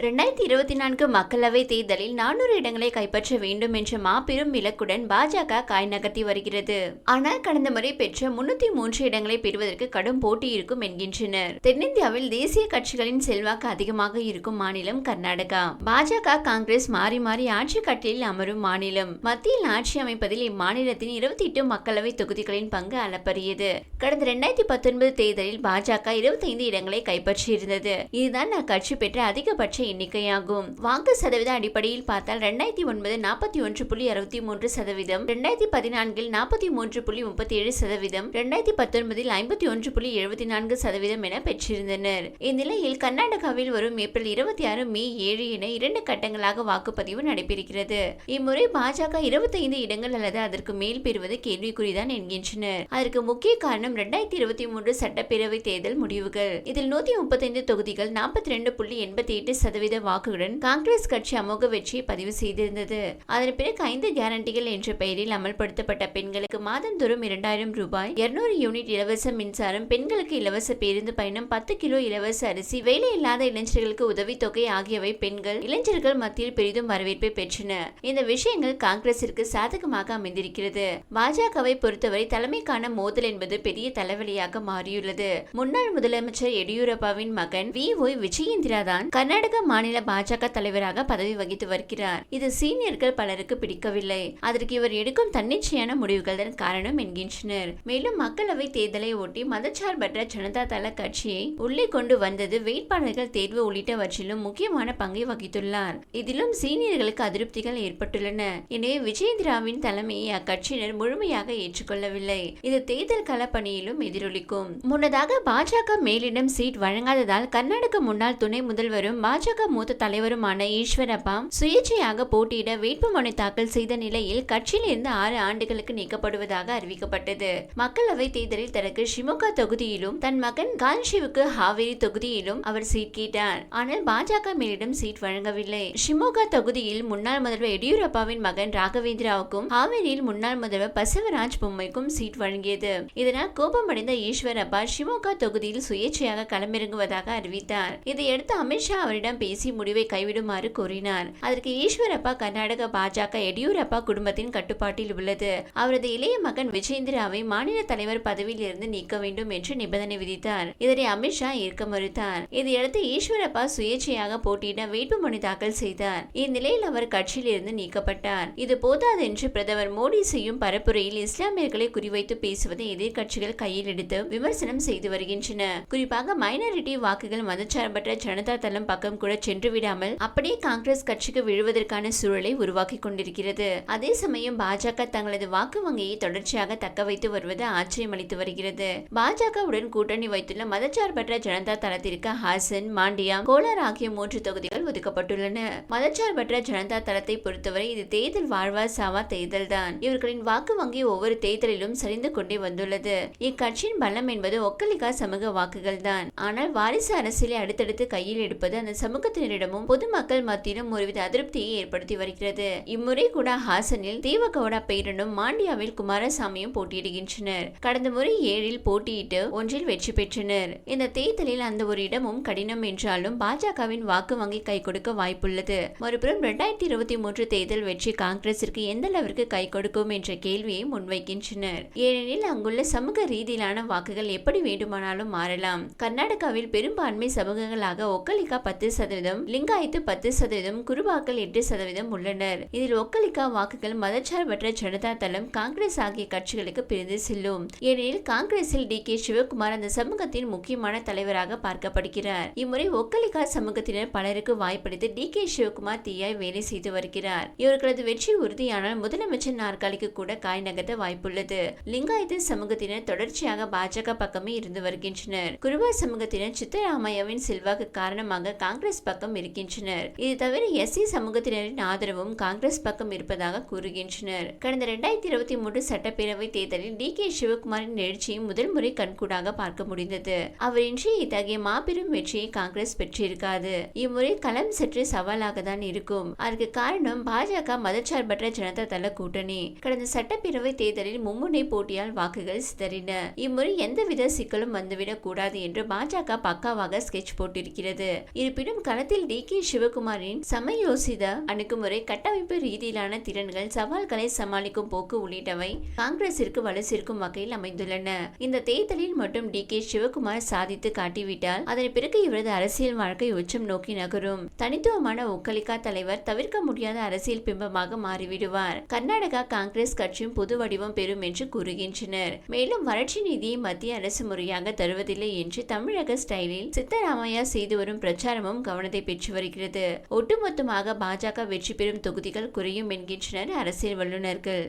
2024 மக்களவை தேர்தலில் 400 இடங்களை கைப்பற்ற வேண்டும் என்ற மாபெரும் இலக்குடன் பாஜக காய் நகர்த்தி வருகிறது. ஆனால் கடந்த முறை பெற்ற 303 இடங்களை பெறுவதற்கு கடும் போட்டி இருக்கும் என்கின்றனர். தென்னிந்தியாவில் தேசிய கட்சிகளின் செல்வாக்கு அதிகமாக இருக்கும் மாநிலம் கர்நாடகா. பாஜக காங்கிரஸ் மாறி மாறி ஆட்சி கட்டிலில் அமரும் மாநிலம். மத்தியில் ஆட்சி அமைப்பதில் இம்மாநிலத்தின் 28 மக்களவை தொகுதிகளின் பங்கு அளப்பரியது. கடந்த 2019 தேர்தலில் பாஜக 25 இடங்களை கைப்பற்றியிருந்தது. இதுதான் அக்கட்சி பெற்ற அதிகபட்ச எண்ணிக்கையாகும். வாக்கு சதவீத அடிப்படையில் பார்த்தால் 2009 41.63%, 2014 43.37%, 2019 51.74% என பெற்றிருந்தனர். இந்நிலையில் கர்நாடகாவில் வரும் ஏப்ரல் 26, மே 7 என 2 கட்டங்களாக வாக்குப்பதிவு நடைபெறுகிறது. இம்முறை பாஜக 25 இடங்கள் அல்லது அதற்கு மேல் பெறுவது கேள்விக்குறிதான் என்கின்றனர். அதற்கு முக்கிய காரணம் 2023 சட்டப்பேரவை தேர்தல் முடிவுகள். இதில் 135 தொகுதிகள் 42.88% வாக்குடன் காங்கிரஸ் கட்சி அமோக வெற்றியை பதிவு செய்திருந்தது. அதன் பிறகு 5 கேரண்டிகள் என்ற பெயரில் அமல்படுத்தப்பட்ட பெண்களுக்கு மாதந்தோறும் 2000 ரூபாய், 200 யூனிட் இலவச மின்சாரம், பெண்களுக்கு இலவச பேருந்து பயணம், 10 கிலோ இலவச அரிசி, வேலை இல்லாத இளைஞர்களுக்கு உதவித்தொகை ஆகியவை பெண்கள், இளைஞர்கள் மத்தியில் பெரிதும் வரவேற்பை பெற்றன. இந்த விஷயங்கள் காங்கிரசிற்கு சாதகமாக அமைந்திருக்கிறது. பாஜகவை பொறுத்தவரை தலைமைக்கான மோதல் என்பது பெரிய தலைவலியாக மாறியுள்ளது. முன்னாள் முதலமைச்சர் எடியூரப்பாவின் மகன் வி.ஒய். விஜயேந்திரா தான் கர்நாடக மாநில பாஜக தலைவராக பதவி வகித்து வருகிறார். இது சீனியர்கள் பலருக்கு பிடிக்கவில்லை. அதற்கு இவர் எடுக்கும் தன்னிச்சையான முடிவுகள் தான் காரணம் என்கின்றனர். மேலும் மக்களவை தேர்தலை ஒட்டி மதச்சார்பற்ற ஜனதா தள கட்சியை உள்ளே கொண்டு வந்தது, வேட்பாளர்கள் தேர்வு உள்ளிட்டவற்றிலும் முக்கியமான பங்கை வகித்துள்ளார். இதிலும் சீனியர்களுக்கு அதிருப்திகள் ஏற்பட்டுள்ளன. எனவே விஜயேந்திராவின் தலைமையை அக்கட்சியினர் முழுமையாக ஏற்றுக்கொள்ளவில்லை. இது தேர்தல் களப்பணியிலும் எதிரொலிக்கும். முன்னதாக பாஜக மேலிடம் சீட் வழங்காததால் கர்நாடக முன்னாள் துணை முதல்வரும் பாஜக மூத்த தலைவருமான ஈஸ்வரப்பா சுயேட்சையாக போட்டியிட வேட்புமனு தாக்கல் செய்த நிலையில் கட்சியில் இருந்து 6 ஆண்டுகளுக்கு நீக்கப்படுவதாக அறிவிக்கப்பட்டது. மக்களவை தேர்தலில் தனக்கு ஷிமோகா தொகுதியிலும் தன் மகன் கான்ஷிவுக்கு ஹாவேரி தொகுதியிலும் அவர் சீட் கேட்டார். ஆனால் பாஜக மேலிடம் சீட் வழங்கவில்லை. ஷிமோகா தொகுதியில் முன்னாள் முதல்வர் எடியூரப்பாவின் மகன் ராகவேந்திராவுக்கும், ஹாவேரியில் முன்னாள் முதல்வர் பசவராஜ் பொம்மைக்கும் சீட் வழங்கியது. இதனால் கோபமடைந்த ஈஸ்வரப்பா ஷிமோகா தொகுதியில் சுயேட்சையாக களமிறங்குவதாக அறிவித்தார். இதையடுத்து அமித்ஷா அவரிடம் பேசி முடிவை கைவிடுமாறு கோரினார். அதற்கு ஈஸ்வரப்பா கர்நாடக பாஜக எடியூரப்பா குடும்பத்தின் கட்டுப்பாட்டில் உள்ளது, அவரது இளைய மகன் விஜயேந்திராவை மாநில தலைவர் பதவியில் இருந்து நீக்க வேண்டும் என்று நிபந்தனை விதித்தார். இதனை அமித்ஷா ஏற்க மறுத்தார். இதையடுத்து ஈஸ்வரப்பா சுயேட்சையாக போட்டியிட வேட்புமனு தாக்கல் செய்தார். இந்நிலையில் அவர் கட்சியில் இருந்து நீக்கப்பட்டார். இது போதாது என்று பிரதமர் மோடி செய்யும் பரப்புரையில் இஸ்லாமியர்களை குறிவைத்து பேசுவதை எதிர்கட்சிகள் கையில் எடுத்து விமர்சனம் செய்து வருகின்றன. குறிப்பாக மைனாரிட்டி வாக்குகள் மதச்சார்பற்ற ஜனதா தளம் பக்கம் கூட சென்று விடாமல் அப்படியே காங்கிரஸ் கட்சிக்கு விழுவதற்கான சூழலை உருவாக்கி கொண்டிருக்கிறது. அதே சமயம் பாஜக தங்களது வாக்கு வங்கியை தொடர்ச்சியாக தக்க வைத்து வருவது ஆச்சரியமளித்து வருகிறது. பாஜகவுடன் கூட்டணி வைத்துள்ள மதச்சார்பற்ற ஜனதா தளத்திற்கு ஹாசன், மாண்டியா, கோலார் ஆகிய 3 தொகுதிகள் ஒதுக்கப்பட்டுள்ளன. மதச்சார்பற்ற ஜனதா தளத்தை பொறுத்தவரை இது தேர்தல் வாழ்வா சாவா தேர்தல் தான். இவர்களின் வாக்கு வங்கி ஒவ்வொரு தேர்தலிலும் சரிந்து கொண்டே வந்துள்ளது. இக்கட்சியின் பலம் என்பது ஒக்கலிகா சமூக வாக்குகள் தான். ஆனால் வாரிசு அரசியலை அடுத்தடுத்து கையில் எடுப்பது அந்த சமூகத்தினரிடமும் பொதுமக்கள் மத்தியிலும் ஒருவித அதிருப்தியை ஏற்படுத்தி வருகிறது. இம்முறை கூட ஹாசனில் தேவகவுடா பேரனும், மாண்டியாவில் குமாரசாமியும் போட்டியிடுகின்றனர். கடந்த முறை 7 போட்டியிட்டு 1 வெற்றி பெற்றனர். இந்த தேர்தலில் அந்த ஒரு இடமும் கடினம் என்றாலும் பாஜகவின் வாக்கு வங்கி கை கொடுக்க வாய்ப்புள்ளது. மறுபுறம் 2023 தேர்தல் வெற்றி காங்கிரசிற்கு எந்த அளவிற்கு கை கொடுக்கும் என்ற கேள்வியை முன்வைக்கின்றனர். ஏனெனில் அங்குள்ள சமூக ரீதியிலான வாக்குகள் எப்படி வேண்டுமானாலும் மாறலாம். கர்நாடகாவில் பெரும்பான்மை சமூகங்களாக ஒக்கலிகா 10%, லிங்காயத்து 10%, குருபாக்கள் 8% உள்ளனர். இதில் ஒக்கலிகா வாக்குகள் மதச்சார்பற்ற ஜனதா தளம், காங்கிரஸ் ஆகிய கட்சிகளுக்கு பிரிந்து செல்லும். ஏனெனில் காங்கிரஸில் டி.கே. சிவகுமார் அந்த சமூகத்தின் முக்கியமான தலைவராக பார்க்கப்படுகிறார். இம்முறை ஒக்கலிகா சமூகத்தினர் பலருக்கு வாய்ப்பளித்து டி.கே. சிவகுமார் தீயாய் வேலை செய்து வருகிறார். இவர்களது வெற்றி உறுதியானால் முதலமைச்சர் நாற்காலிக்கு கூட காய் நகர்த்த வாய்ப்புள்ளது. லிங்காயத்து சமூகத்தினர் தொடர்ச்சியாக பாஜக பக்கமே இருந்து வருகின்றனர். குருபா சமூகத்தினர் சித்தராமையாவின் செல்வாக்கு காரணமாக காங்கிரஸ் பக்கம் இருக்கின்றனர். இது தவிர எஸ்.சி. சமூகத்தினரின் ஆதரவும் காங்கிரஸ் பக்கம் இருப்பதாக கூறுகின்றனர். கடந்த 2023 சட்டப்பேரவை தேர்தலில் டி.கே. சிவகுமாரின் எழுச்சியை முதல் முறை கண்கூடாக பார்க்க முடிந்தது. அவரின்றி இத்தகைய மாபெரும் வெற்றியை காங்கிரஸ் பெற்றிருக்காது. இம்முறை களம் சற்று சவாலாக தான் இருக்கும். அதற்கு காரணம் பாஜக மதச்சார்பற்ற ஜனதா தள கூட்டணி. கடந்த சட்டப்பேரவை தேர்தலில் மும்முனை போட்டியால் வாக்குகள் சிதறின. இம்முறை எந்தவித சிக்கலும் வந்துவிடக் கூடாது என்று பாஜக பக்காவாக ஸ்கெட்ச் போட்டிருக்கிறது. இருப்பினும் களத்தில் டி.கே. சிவகுமாரின் சமயோசித அணுகுமுறை, கட்டமைப்பு ரீதியிலான திறன்கள், சவால்களை சமாளிக்கும் போக்கு உள்ளிட்டவை காங்கிரசிற்கு வலு சேர்க்கும் வகையில் அமைந்துள்ளன. இந்த தேர்தலில் மட்டும் டி.கே. சிவகுமார் சாதித்து காட்டிவிட்டால் அதன் பிறகு இவரது அரசியல் வாழ்க்கை உச்சம் நோக்கி நகரும். தனித்துவமான ஒக்கலிகா தலைவர் தவிர்க்க முடியாத அரசியல் பிம்பமாக மாறிவிடுவார். கர்நாடகா காங்கிரஸ் கட்சியும் புது வடிவம் பெறும் என்று கூறுகின்றனர். மேலும் வறட்சி நிதியை மத்திய அரசு முறையாக தருவதில்லை என்று தமிழக ஸ்டைலில் சித்தராமையா செய்து வரும் பிரச்சாரமும் கவனத்தை பெற்று வருகிறது. ஒட்டுமொத்தமாக பாஜக வெற்றி பெறும் தொகுதிகள் குறையும் என்கின்றனர் அரசியல் வல்லுநர்கள்.